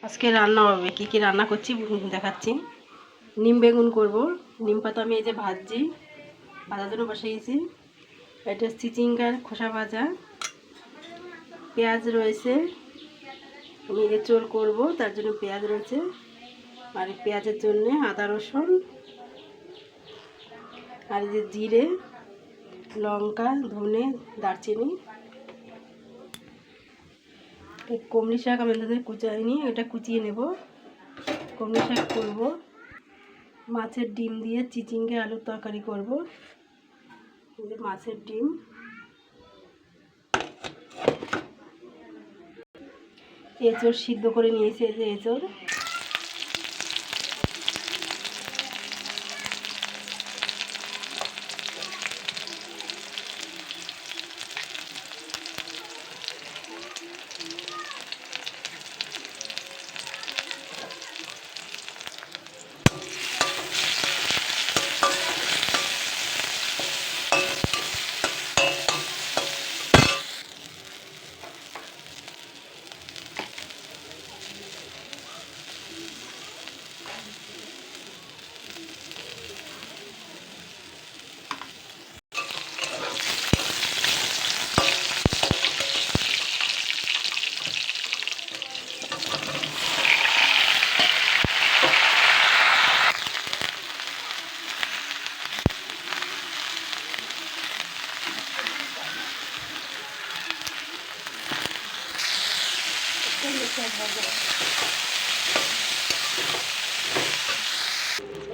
আজকে রান্না হবে, কি কি রান্না করছি দেখাচ্ছি। নিম বেগুন করব। নিম পাতা আমি এই যে ভাজছি, ভাজার জন্য বসিয়েছি। এটা চিচিঙ্গার খোসা ভাজা, পেঁয়াজ রয়েছে। আমি এই যে চোল করব, তার জন্য পেঁয়াজ রয়েছে। আর পেঁয়াজের জন্য আদা রসুন, আর এই যে জিরে, লঙ্কা, ধনে, দারচিনি। কমলি শাক আমি কুচাইনি, এটা কুচিয়ে নেব। কমলি শাক করব। মাছের ডিম দিয়ে চিচিঙ্গে আলুর তরকারি করব। মাছের ডিম, এঁচড় সিদ্ধ করে নিয়েছি। এই যে এঁচড়,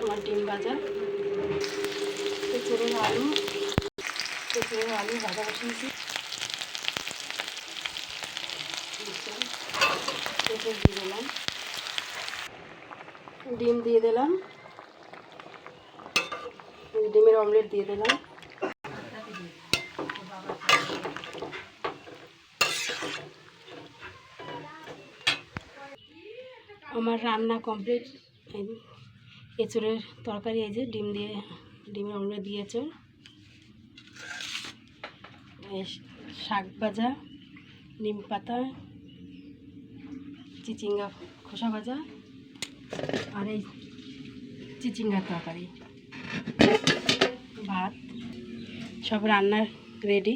আমার ডিম ভাজা, এঁচড়ের আলু ভাজা বসিয়েছি। এঁচড় দিয়ে দিলাম, ডিম দিয়ে দিলাম, ডিমের অমলেট দিয়ে দিলাম। আমার রান্না কমপ্লিট। এঁচড়ের তরকারি, এই যে ডিমের অমলেট দিয়েছে, শাক ভাজা, নিম পাতা, চিচিঙ্গা খোসা ভাজা, আর এই চিচিঙ্গার তরকারি, ভাত, সব রান্নার রেডি।